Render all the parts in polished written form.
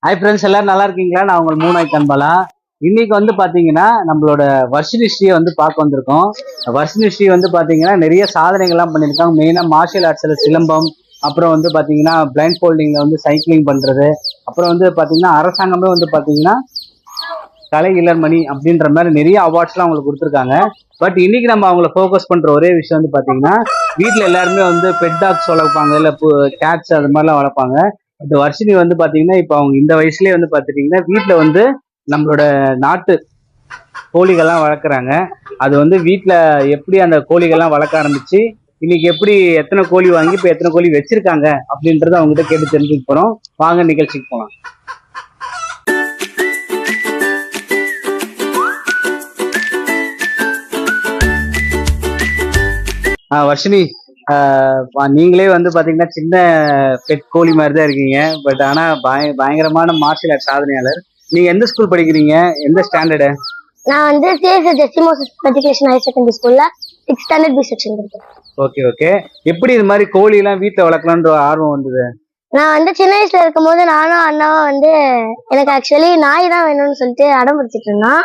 Hi friends, எல்லாரும் நல்லா இருக்கீங்களா? நான் உங்கள் மூணாய் கண்பாலா. இன்னைக்கு வந்து பாத்தீங்கன்னா நம்மளோட வர்ஷினி ஸ்ரீயை வந்து பார்க்க வந்திருக்கோம். வர்ஷினி ஸ்ரீ வந்து பாத்தீங்கன்னா நிறைய சாதனைகள்லாம் பண்ணியிருக்காங்க. மெயினா மார்ஷியல் ஆர்ட்ஸ்ல சிலம்பம், அப்புறம் வந்து பாத்தீங்கன்னா பிளைண்ட் ஃபோல்டிங்ல வந்து சைக்கிளிங் பண்றது, அப்புறம் வந்து பாத்தீங்கன்னா அரசாங்கமே வந்து பாத்தீங்கன்னா கலை இளர்மணி அப்படின்ற மாதிரி நிறைய அவார்ட்ஸ்லாம் அவங்களுக்கு கொடுத்துருக்காங்க. பட் இன்னைக்கு நம்ம அவங்கள ஃபோக்கஸ் பண்ற ஒரே விஷயம் வந்து பாத்தீங்கன்னா வீட்டில் எல்லாருமே வந்து பெட் டாக்ஸ் வளர்ப்பாங்க, இல்லை கேட்ஸ் அது மாதிரிலாம் வளர்ப்பாங்க. பட் வர்ஷினி வந்து பாத்தீங்கன்னா இப்போ அவங்க இந்த வயசுலயே வந்து பாத்துட்டீங்கன்னா வீட்டில் வந்து நம்மளோட நாட்டு கோழிகள்லாம் வளர்க்குறாங்க. அது வந்து வீட்டில் எப்படி அந்த கோழிகள்லாம் வளர்க்க ஆரம்பிச்சு இன்னைக்கு எப்படி எத்தனை கோழி வாங்கி இப்போ எத்தனை கோழி வச்சிருக்காங்க அப்படின்றத அவங்ககிட்ட கேட்டு தெரிஞ்சுக்க போறோம். வாங்க நிகழ்ச்சிக்கு போகலாம். வர்ஷினி, நீங்களே வந்து பாத்தீங்கன்னா சின்ன பெட் கோழி மாதிரி தான் இருக்கீங்க. பட் ஆனா பயங்கரமான மார்ஷியல் ஆர்ட் சாதனையாளர். நீங்க எந்த ஸ்கூல் படிக்கிறீங்க? எந்த ஸ்டாண்டர்டு? நான் வந்து சிஎஸ்எஸ் ஜெசிமோஸ் மெட்ரிகுலேஷன் ஹையர் செகண்டரி ஸ்கூல்ல 6th ஸ்டாண்டர்ட் பி செக்ஷன் இருக்கேன். Okay okay. எப்படி இது மாதிரி கோழி எல்லாம் வீட்டுல வளர்க்கலான்ற ஆர்வம் வந்தது? நான் வந்து சின்ன வயசுல இருக்கும்போது நானும் அண்ணாவும் வந்து எனக்கு ஆக்சுவலி நாய் தான் வேணும்னு சொல்லிட்டு அடம் பிடிச்சிட்டு இருந்தோம்.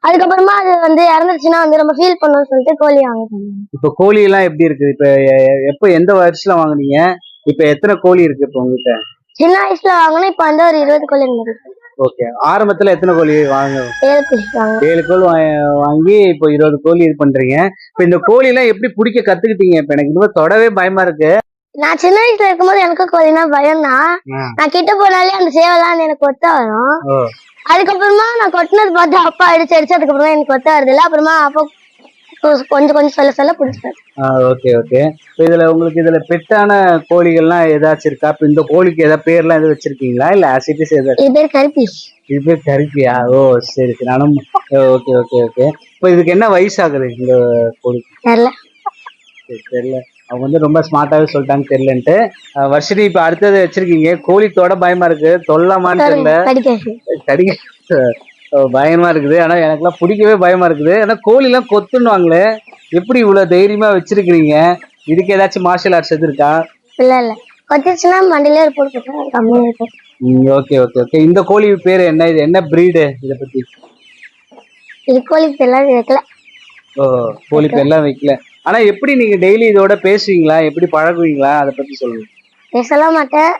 அதுக்கப்புறமா அது வந்து இறந்துருச்சுன்னா வந்து ரொம்ப ஃபீல் பண்ணணும்னு சொல்லிட்டு கோழி வாங்கிட்டோம். இப்ப கோழி எல்லாம் எப்படி இருக்கு? இப்ப எப்ப எந்த வருஷத்துல வாங்குனீங்க? இப்ப எத்தனை கோழி இருக்கு இப்ப உங்ககிட்ட? சின்ன வயசுல வாங்கினா இப்ப வந்து ஒரு 20 கோழி இருக்கு. ஓகே. ஆரம்பத்துல எத்தனை கோழி 7 கோழி வாங்க. 7 கோழி வாங்கி இப்போ 20 கோழி இது பண்றீங்க. இப்ப இந்த கோழி எல்லாம் எப்படி பிடிக்க கத்துக்கிட்டீங்க? இப்ப எனக்கு இன்னும் தொடவே பயமா இருக்கு. நான் சின்ன வயசுல இருக்கும்போது எனக்கு கோழினா பயம் தான். நான் கிட்ட போனாலே அந்த சேவலாம் எனக்கு கொத்த வரும். அதுக்கப்புறமா நான் கொட்டினது பார்த்து அப்பா அடிச்சு அதுக்கப்புறமா எனக்கு கொத்த வருது இல்ல. அப்புறமா அப்பா கொஞ்சம் கொஞ்சம் சொல்ல பிடிச்சிட்டாரு. Okay okay. இதுல உங்களுக்கு இதுல பெட்டான கோழிகள்லாம் ஏதாச்சும் இருக்கா? இப்ப இந்த கோழிக்கு ஏதாவது பேர்லாம் எதுவும் வச்சிருக்கீங்களா? இல்ல ஆசிட்டிஸ் ஏதாவது? இது பேர் கருப்பி. இது பேர் கருப்பியா? ஓ சரி சரி. நானும் ஓகே ஓகே ஓகே. இப்ப இதுக்கு என்ன வயசு ஆகுது இந்த கோழி? தெரியல. அவங்க வந்து ரொம்ப ஸ்மார்ட்டாவே சொல்லிட்டாங்க தெரியலன்ட்டு. வர்ஷினி, இப்ப அடுத்தது வச்சிருக்கீங்க கோழி. தொட பயமா இருக்கு, தொல்லமான்னு தெரியல, கடிக்க பயமா இருக்குது. ஆனா எனக்குலாம் பிடிக்கவே பயமா இருக்குது. ஆனா கோழி எல்லாம் கொத்துன்னுவாங்களே, எப்படி இவ்வளவு தைரியமா வச்சிருக்கீங்க? இதுக்கு ஏதாச்சும் மார்ஷியல் ஆர்ட்ஸ் எது இருக்கா? இல்ல கொத்திச்சுன்னா மண்டிலே போட்டு. Okay okay okay. இந்த கோழி பேரு என்ன? இது என்ன பிரீடு? இத பத்தி இது கோழி பேர்லாம் வைக்கல. ஓ, கோழி பேர்லாம் வைக்கல. ஆனா எப்படி நீங்க டெய்லி இதோட பேசுவீங்களா? எப்படி பழகுவீங்களா? அதை பத்தி சொல்லுங்க. பேசலாம் மாட்டேன்,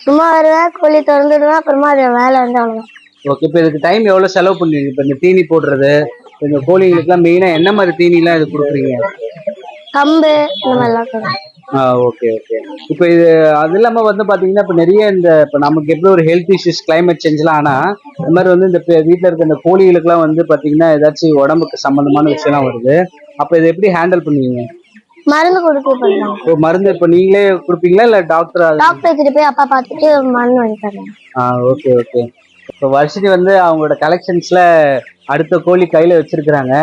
சும்மா வருவேன், கோழி திறந்துடுவேன், அப்புறமா அது வேலை வந்து அவ்வளவுதான். ஓகே. இப்ப இதுக்கு டைம் எவ்வளவு செலவு பண்ணுவீங்க? இப்ப இந்த தீனி போடுறது, இந்த கோழிங்களுக்கு எல்லாம் மெயினா என்ன மாதிரி தீனி எல்லாம் இது கொடுக்குறீங்க? கம்பு இந்த மாதிரிலாம். Okay okay. இப்ப இது அது இல்லாம வந்து பாத்தீங்கன்னா இப்ப நிறைய இப்ப நமக்கு எப்படி ஒரு ஹெல்த் இஷ்யூஸ், கிளைமேட் சேஞ்ச்லாம் ஆனா இந்த மாதிரி வந்து இந்த வீட்டுல இருக்க இந்த கோழிகளுக்கு எல்லாம் வந்து பாத்தீங்கன்னா ஏதாச்சும் உடம்புக்கு சம்பந்தமான விஷயம்லாம் வருது. அப்ப இதை எப்படி ஹேண்டில் பண்ணுவீங்க? மருந்து கொடுத்து. மருந்து இப்ப நீங்களே கொடுப்பீங்களா இல்ல டாக்டர் கிட்ட போய் அப்பா பார்த்துட்டு மருந்து வாங்கி தரேன். Okay okay. இப்ப வர்ஷினி வந்து அவங்களோட கலெக்ஷன்ஸ்ல அடுத்த கோழி கையில வச்சிருக்கிறாங்க.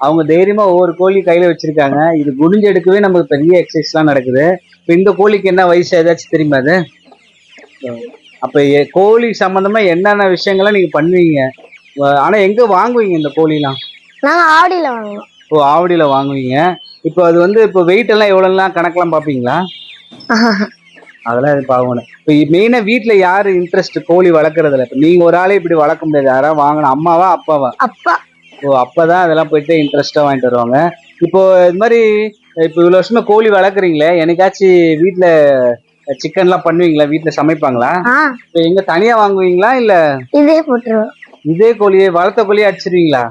அவங்க தைரியமா ஒவ்வொரு கோழி கையில வச்சிருக்காங்க. இது குனிஞ்சு எடுக்கவே நமக்கு பெரிய எக்ஸசைஸ் எல்லாம் நடக்குது. இப்ப இந்த கோழிக்கு என்ன வயசு ஏதாச்சும் தெரியுமா அது? அப்ப கோழி சம்பந்தமா என்னென்ன விஷயங்கள்லாம் நீங்க பண்ணுவீங்க? ஆனா எங்க வாங்குவீங்க இந்த கோழிலாம்? நாங்க ஆவடியில வாங்குவோம். ஓ, ஆவடியில வாங்குவீங்க. இப்போ அது வந்து இப்போ வெயிட் எல்லாம் எவ்வளவுலாம் கணக்கெல்லாம் பாப்பீங்களா? அதெல்லாம் இது பார்க்கணும். இப்போ மெயினா வீட்டுல யாரு இன்ட்ரெஸ்ட் கோழி வளர்க்கறதுல? இப்ப நீங்க ஒரு ஆளே இப்படி வளர்க்க முடியாது. யாராவது வாங்கணும், அம்மாவா அப்பாவா? அப்பா. ஓ, அப்பதான் அதெல்லாம் போயிட்டு இன்ட்ரெஸ்டா வாங்கிட்டு வருவாங்க. இப்போ இது மாதிரி இப்போ இவ்வளவு வருஷமா கோழி வளர்க்குறீங்களே, என்னைக்காச்சும் வீட்டுல சிக்கன் எல்லாம் பண்ணுவீங்களா? வீட்டுல சமைப்பாங்களா? இப்போ எங்க தனியா வாங்குவீங்களா இல்ல இதே போட்டுருவோம்? இதே கோழியை வளர்த்த கோழியை அடிச்சிருவீங்களா?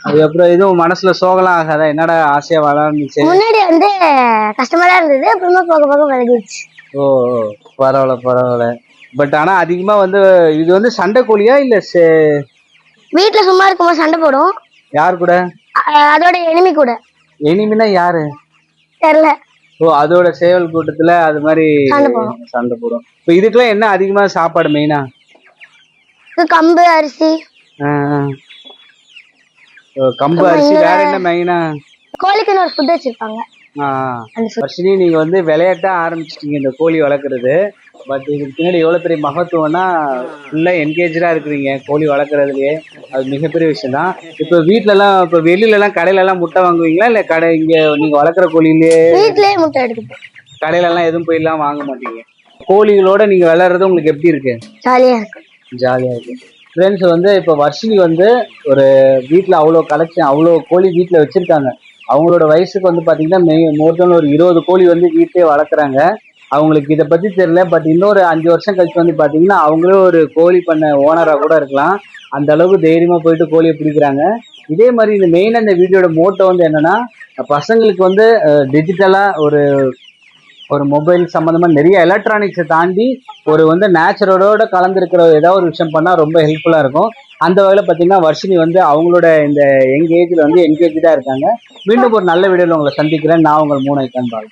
அதுக்கப்புறம் எதுவும் மனசுல சோகலாம் ஆகாதா? என்னடா ஆசையா வளர்ந்துச்சு? முன்னாடி வந்து கஷ்டமா தான் இருந்தது, அப்புறமா போக போக விலகிடுச்சு. ஓ, பரவாயில்ல பரவாயில்ல. பட் ஆனா அதிகமா வந்து இது வந்து சண்டை கோழியா இல்ல வீட்டுல சும்மா இருக்கும்போது சண்டை போடும். யார் கூட? அதோட எனிமி கூட. எனிமினா யாரு தெரியல. ஓ, அதோட சேவல் கூட்டத்துல அது மாதிரி சண்டை போடும். இப்ப இதுக்கெல்லாம் என்ன அதிகமா சாப்பாடு மெயினா? கம்பு, அரிசி. கம்பு, அரிசி. வேற என்ன மெயினா? கோழிக்குன்னு ஒரு ஃபுட் வச்சிருப்பாங்க. வர்ஷினி, நீங்க வந்து விளையாட்டா ஆரம்பிச்சிட்டீங்க இந்த கோழி வளர்க்குறது. பட் இதுக்கு பின்னாடி எவ்வளவு பெரிய மகத்துவம்னா ஃபுல்லா என்கேஜா இருக்கிறீங்க கோழி வளர்க்குறதுலயே. அது மிகப்பெரிய விஷயம் தான். இப்ப வீட்டுல எல்லாம், இப்ப வெளியில எல்லாம் கடையில எல்லாம் முட்டை வாங்குவீங்களா இல்ல கடை இங்க நீங்க வளர்க்குற கோழியிலேயே வீட்லயே முட்டை எடுத்து? கடையில எல்லாம் எதுவும் போய் எல்லாம் வாங்க மாட்டீங்க. கோழிகளோட நீங்க விளையாடுறது உங்களுக்கு எப்படி இருக்கு? ஜாலியா இருக்கு. ஜாலியா இருக்கு. ஃப்ரெண்ட்ஸ் வந்து இப்போ வர்ஷினி வந்து ஒரு வீட்டில் அவ்வளோ கலெக்ஷன், அவ்வளோ கோழி வீட்டில் வச்சிருக்காங்க. அவங்களோட வயசுக்கு வந்து பார்த்தீங்கன்னா மோர் தென் ஒரு 20 கோழி வந்து வீட்டிலே வளர்க்குறாங்க. அவங்களுக்கு இதை பற்றி தெரியல. பட் இன்னொரு 5 வருஷம் கழிச்சு வந்து பார்த்தீங்கன்னா அவங்களே ஒரு கோழி பண்ண ஓனராக கூட இருக்கலாம். அந்த அளவுக்கு தைரியமாக போயிட்டு கோழியை பிடிக்கிறாங்க. இதே மாதிரி இந்த மெயினாக இந்த வீடியோட மோட்டோ வந்து என்னன்னா, பசங்களுக்கு வந்து டிஜிட்டலாக ஒரு ஒரு மொபைல் சம்மந்தமா நிறைய எலக்ட்ரானிக்ஸை தாண்டி ஒரு வந்து நேச்சுரலோட கலந்துருக்கிற ஏதாவது ஒரு விஷயம் பண்ணால் ரொம்ப ஹெல்ப்ஃபுல்லாக இருக்கும். அந்த வகையில் பார்த்தீங்கன்னா வர்ஷினி வந்து அவங்களோட இந்த யங் ஏஜில் வந்து என்கேஜாக இருக்காங்க. மீண்டும் ஒரு நல்ல வீடியோவில் உங்களை சந்திக்கிறேன். நான் உங்கள் மூனை கண்பால்.